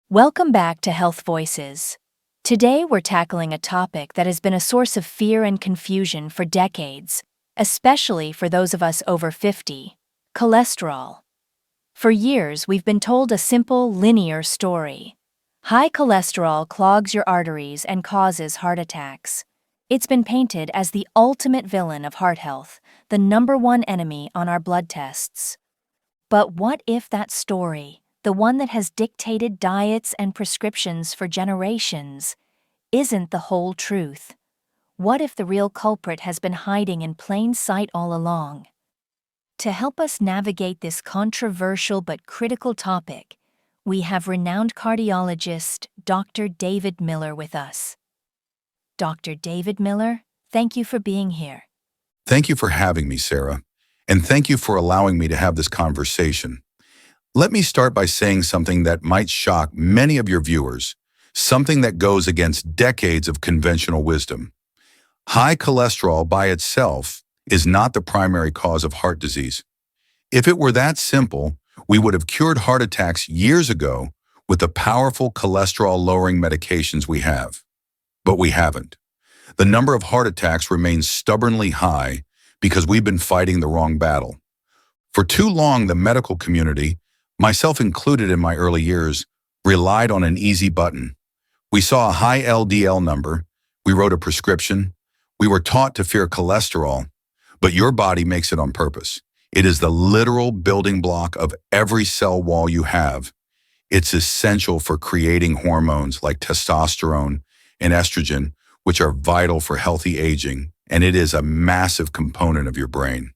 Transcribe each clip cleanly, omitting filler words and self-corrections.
Welcome back to Health Voices. Today we're tackling a topic that has been a source of fear and confusion for decades, especially for those of us over 50: cholesterol. For years, we've been told a simple, linear story. High cholesterol clogs your arteries and causes heart attacks. It's been painted as the ultimate villain of heart health, the number one enemy on our blood tests. But what if that story, the one that has dictated diets and prescriptions for generations, isn't the whole truth? What if the real culprit has been hiding in plain sight all along? To help us navigate this controversial but critical topic, we have renowned cardiologist Dr. David Miller with us. Dr. David Miller, thank you for being here. Thank you for having me, Sarah, and thank you for allowing me to have this conversation. Let me start by saying something that might shock many of your viewers, something that goes against decades of conventional wisdom. High cholesterol by itself is not the primary cause of heart disease. If it were that simple, we would have cured heart attacks years ago with the powerful cholesterol-lowering medications we have. But we haven't. The number of heart attacks remains stubbornly high because we've been fighting the wrong battle. For too long, the medical community, myself included in my early years, relied on an easy button. We saw a high LDL number, we wrote a prescription, we were taught to fear cholesterol, but your body makes it on purpose. It is the literal building block of every cell wall you have. It's essential for creating hormones like testosterone and estrogen, which are vital for healthy aging, and it is a massive component of your brain.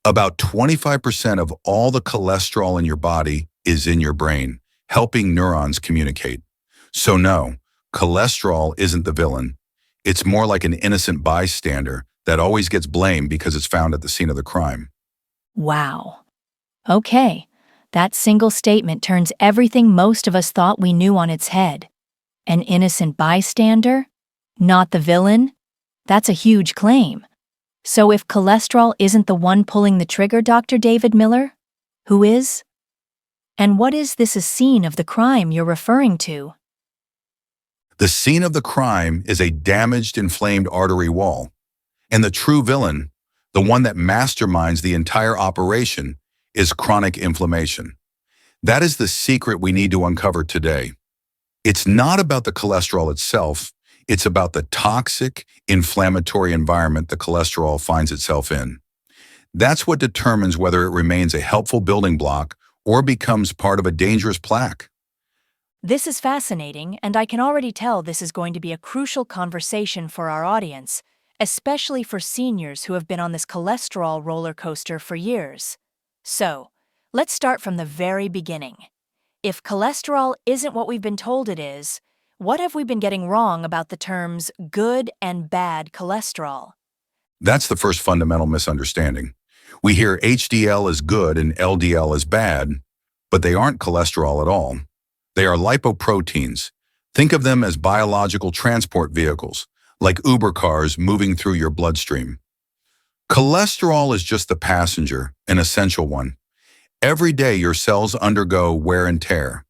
About 25% of all the cholesterol in your body is in your brain, helping neurons communicate. So no, cholesterol isn't the villain. It's more like an innocent bystander that always gets blamed because it's found at the scene of the crime. Wow. Okay, that single statement turns everything most of us thought we knew on its head. An innocent bystander? Not the villain? That's a huge claim. So if cholesterol isn't the one pulling the trigger, Dr. David Miller, who is? And what is this a scene of the crime you're referring to? The scene of the crime is a damaged, inflamed artery wall. And the true villain, the one that masterminds the entire operation, is chronic inflammation. That is the secret we need to uncover today. It's not about the cholesterol itself. It's about the toxic, inflammatory environment the cholesterol finds itself in. That's what determines whether it remains a helpful building block or becomes part of a dangerous plaque. This is fascinating, and I can already tell this is going to be a crucial conversation for our audience, especially for seniors who have been on this cholesterol roller coaster for years. So, let's start from the very beginning. If cholesterol isn't what we've been told it is, what have we been getting wrong about the terms good and bad cholesterol? That's the first fundamental misunderstanding. We hear HDL is good and LDL is bad, but they aren't cholesterol at all. They are lipoproteins. Think of them as biological transport vehicles, like Uber cars moving through your bloodstream. Cholesterol is just the passenger, an essential one. Every day your cells undergo wear and tear.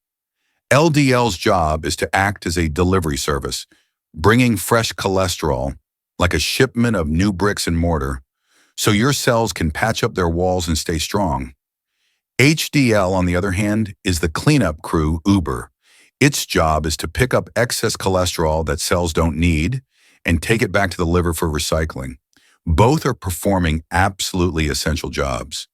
LDL's job is to act as a delivery service, bringing fresh cholesterol, like a shipment of new bricks and mortar, so your cells can patch up their walls and stay strong. HDL, on the other hand, is the cleanup crew, Uber. Its job is to pick up excess cholesterol that cells don't need and take it back to the liver for recycling. Both are performing absolutely essential jobs.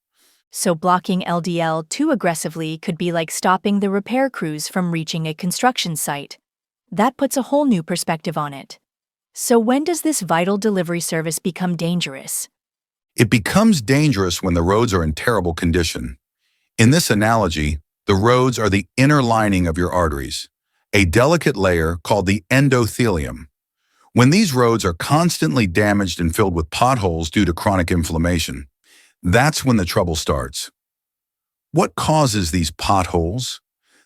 So blocking LDL too aggressively could be like stopping the repair crews from reaching a construction site. That puts a whole new perspective on it. So when does this vital delivery service become dangerous? It becomes dangerous when the roads are in terrible condition. In this analogy, the roads are the inner lining of your arteries, a delicate layer called the endothelium. When these roads are constantly damaged and filled with potholes due to chronic inflammation, that's when the trouble starts. What causes these potholes?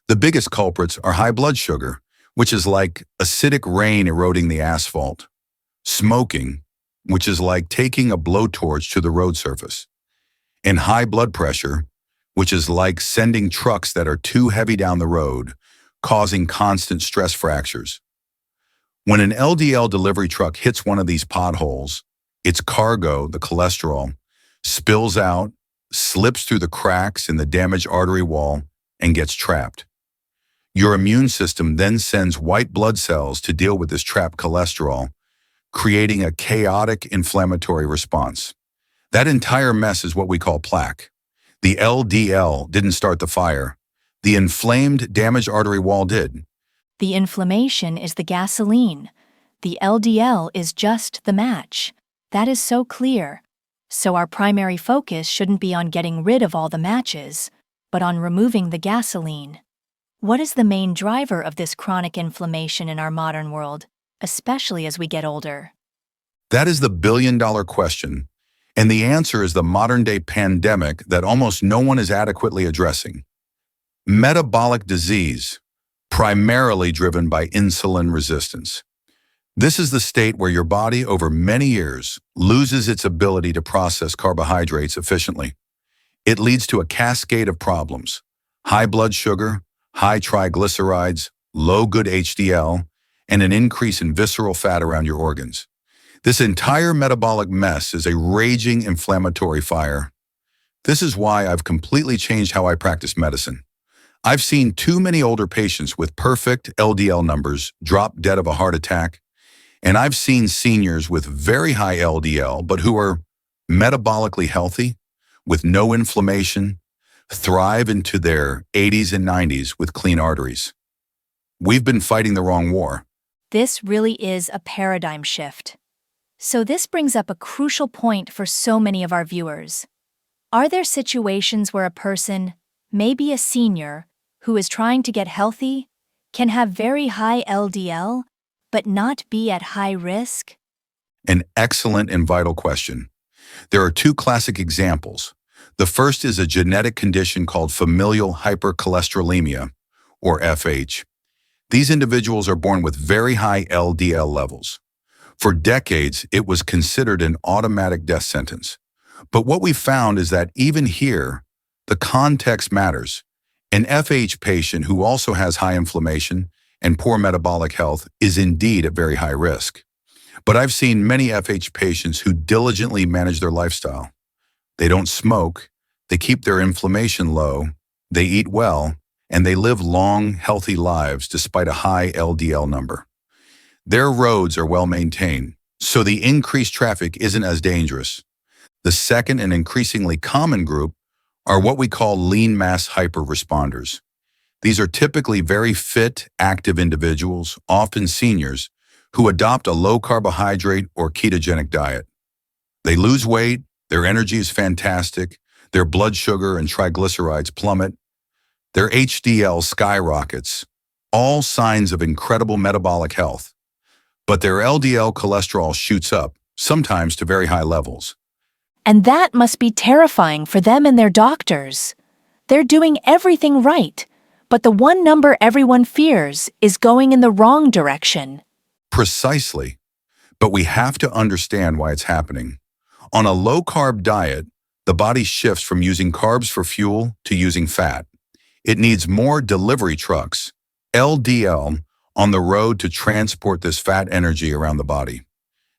The biggest culprits are high blood sugar, which is like acidic rain eroding the asphalt; smoking, which is like taking a blowtorch to the road surface; and high blood pressure, which is like sending trucks that are too heavy down the road, causing constant stress fractures. When an LDL delivery truck hits one of these potholes, its cargo, the cholesterol, spills out, slips through the cracks in the damaged artery wall, and gets trapped. Your immune system then sends white blood cells to deal with this trapped cholesterol, creating a chaotic inflammatory response. That entire mess is what we call plaque. The LDL didn't start the fire. The inflamed, damaged artery wall did. The inflammation is the gasoline. The LDL is just the match. That is so clear. So our primary focus shouldn't be on getting rid of all the matches, but on removing the gasoline. What is the main driver of this chronic inflammation in our modern world, especially as we get older? That is the billion-dollar question, and the answer is the modern-day pandemic that almost no one is adequately addressing. Metabolic disease, primarily driven by insulin resistance. This is the state where your body, over many years, loses its ability to process carbohydrates efficiently. It leads to a cascade of problems: high blood sugar, high triglycerides, low good HDL, and an increase in visceral fat around your organs. This entire metabolic mess is a raging inflammatory fire. This is why I've completely changed how I practice medicine. I've seen too many older patients with perfect LDL numbers drop dead of a heart attack, and I've seen seniors with very high LDL but who are metabolically healthy, with no inflammation, thrive into their 80s and 90s with clean arteries. We've been fighting the wrong war. This really is a paradigm shift. So this brings up a crucial point for so many of our viewers. Are there situations where a person, maybe a senior, who is trying to get healthy, can have very high LDL, but not be at high risk? An excellent and vital question. There are two classic examples. The first is a genetic condition called familial hypercholesterolemia, or FH. These individuals are born with very high LDL levels. For decades, it was considered an automatic death sentence. But what we found is that even here, the context matters. An FH patient who also has high inflammation and poor metabolic health is indeed at very high risk. But I've seen many FH patients who diligently manage their lifestyle. They don't smoke, they keep their inflammation low, they eat well, and they live long, healthy lives despite a high LDL number. Their roads are well maintained, so the increased traffic isn't as dangerous. The second and increasingly common group are what we call lean mass hyperresponders. These are typically very fit, active individuals, often seniors, who adopt a low carbohydrate or ketogenic diet. They lose weight, their energy is fantastic, their blood sugar and triglycerides plummet, their HDL skyrockets, all signs of incredible metabolic health. But their LDL cholesterol shoots up, sometimes to very high levels. And that must be terrifying for them and their doctors. They're doing everything right, but the one number everyone fears is going in the wrong direction. Precisely. But we have to understand why it's happening. On a low-carb diet, the body shifts from using carbs for fuel to using fat. It needs more delivery trucks, LDL, on the road to transport this fat energy around the body.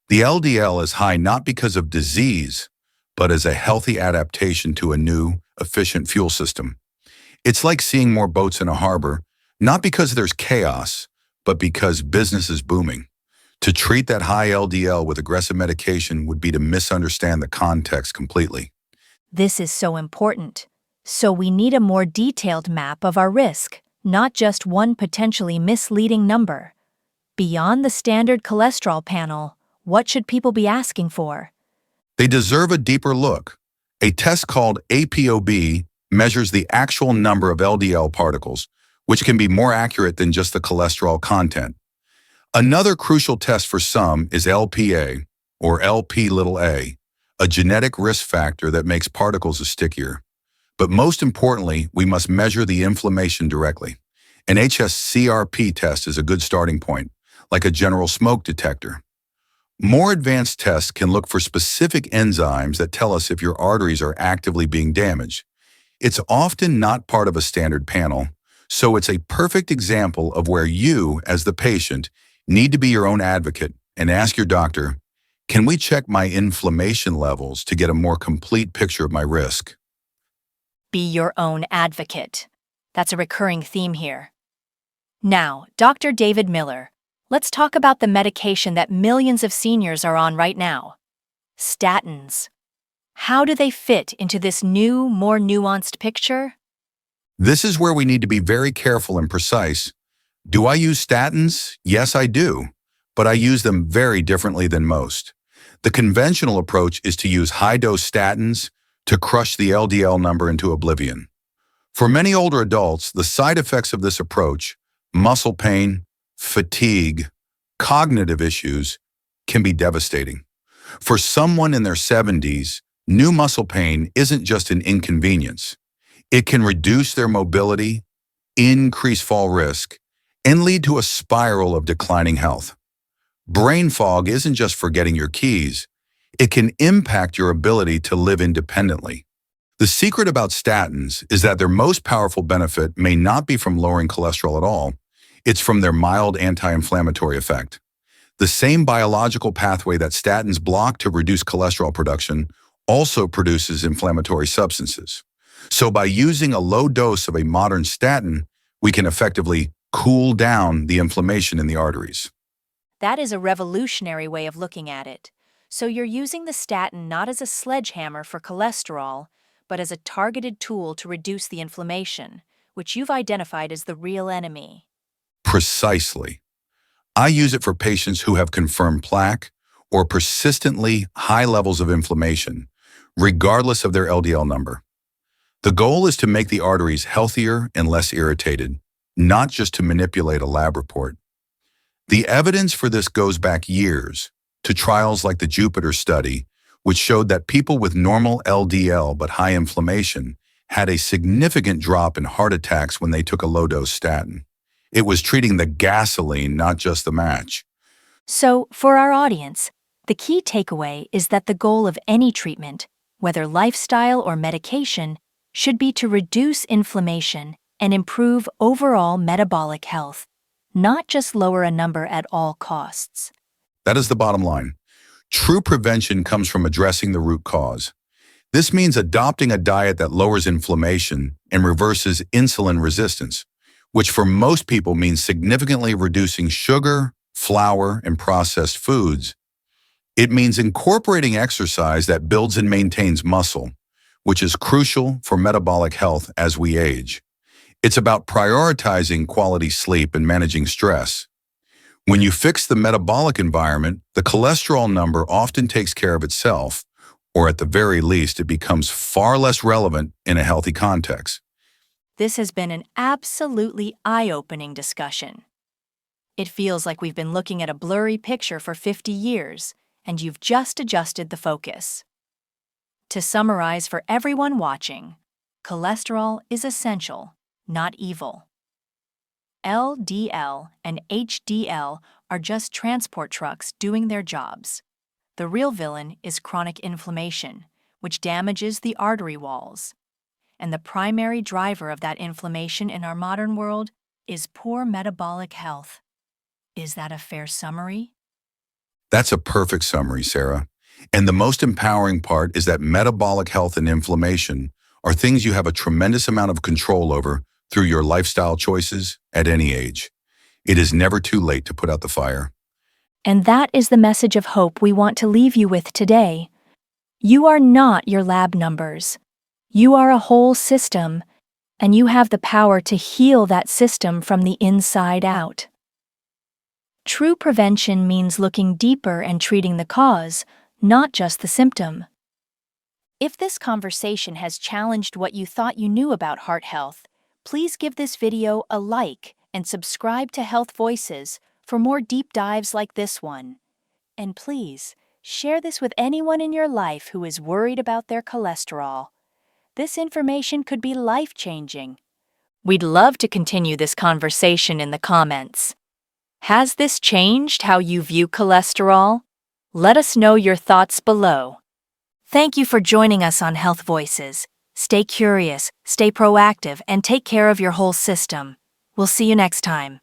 The LDL is high not because of disease, but as a healthy adaptation to a new, efficient fuel system. It's like seeing more boats in a harbor, not because there's chaos, but because business is booming. To treat that high LDL with aggressive medication would be to misunderstand the context completely. This is so important. So we need a more detailed map of our risk, not just one potentially misleading number. Beyond the standard cholesterol panel, what should people be asking for? They deserve a deeper look. A test called ApoB measures the actual number of LDL particles, which can be more accurate than just the cholesterol content. Another crucial test for some is LPA, or Lp(a), a genetic risk factor that makes particles stickier. But most importantly, we must measure the inflammation directly. An hsCRP test is a good starting point, like a general smoke detector. More advanced tests can look for specific enzymes that tell us if your arteries are actively being damaged. It's often not part of a standard panel, So it's a perfect example of where you, as the patient, need to be your own advocate and ask your doctor, can we check my inflammation levels to get a more complete picture of my risk? Be your own advocate. That's a recurring theme here. Now, Dr. David Miller, let's talk about the medication that millions of seniors are on right now. Statins. How do they fit into this new, more nuanced picture? This is where we need to be very careful and precise. Do I use statins? Yes, I do, but I use them very differently than most. The conventional approach is to use high-dose statins to crush the LDL number into oblivion. For many older adults, the side effects of this approach, muscle pain, fatigue, cognitive issues, can be devastating. For someone in their 70s, new muscle pain isn't just an inconvenience. It can reduce their mobility, increase fall risk, and lead to a spiral of declining health. Brain fog isn't just forgetting your keys. It can impact your ability to live independently. The secret about statins is that their most powerful benefit may not be from lowering cholesterol at all. It's from their mild anti-inflammatory effect. The same biological pathway that statins block to reduce cholesterol production also produces inflammatory substances. So by using a low dose of a modern statin, we can effectively cool down the inflammation in the arteries. That is a revolutionary way of looking at it. So you're using the statin not as a sledgehammer for cholesterol, but as a targeted tool to reduce the inflammation, which you've identified as the real enemy. Precisely. I use it for patients who have confirmed plaque or persistently high levels of inflammation, regardless of their LDL number. The goal is to make the arteries healthier and less irritated, not just to manipulate a lab report. The evidence for this goes back years to trials like the Jupiter study, which showed that people with normal LDL but high inflammation had a significant drop in heart attacks when they took a low-dose statin. It was treating the gasoline, not just the match. So, for our audience, the key takeaway is that the goal of any treatment, whether lifestyle or medication, should be to reduce inflammation and improve overall metabolic health, not just lower a number at all costs. That is the bottom line. True prevention comes from addressing the root cause. This means adopting a diet that lowers inflammation and reverses insulin resistance, which for most people means significantly reducing sugar, flour, and processed foods. It means incorporating exercise that builds and maintains muscle, which is crucial for metabolic health as we age. It's about prioritizing quality sleep and managing stress. When you fix the metabolic environment, the cholesterol number often takes care of itself, or at the very least, it becomes far less relevant in a healthy context. This has been an absolutely eye-opening discussion. It feels like we've been looking at a blurry picture for 50 years, and you've just adjusted the focus. To summarize for everyone watching, cholesterol is essential, not evil. LDL and HDL are just transport trucks doing their jobs. The real villain is chronic inflammation, which damages the artery walls. And the primary driver of that inflammation in our modern world is poor metabolic health. Is that a fair summary? That's a perfect summary, Sarah. And the most empowering part is that metabolic health and inflammation are things you have a tremendous amount of control over through your lifestyle choices at any age. It is never too late to put out the fire. And that is the message of hope we want to leave you with today. You are not your lab numbers. You are a whole system, and you have the power to heal that system from the inside out. True prevention means looking deeper and treating the cause, not just the symptom. If this conversation has challenged what you thought you knew about heart health, please give this video a like and subscribe to Health Voices for more deep dives like this one. And please, share this with anyone in your life who is worried about their cholesterol. This information could be life-changing. We'd love to continue this conversation in the comments. Has this changed how you view cholesterol? Let us know your thoughts below. Thank you for joining us on Health Voices. Stay curious, stay proactive, and take care of your whole system. We'll see you next time.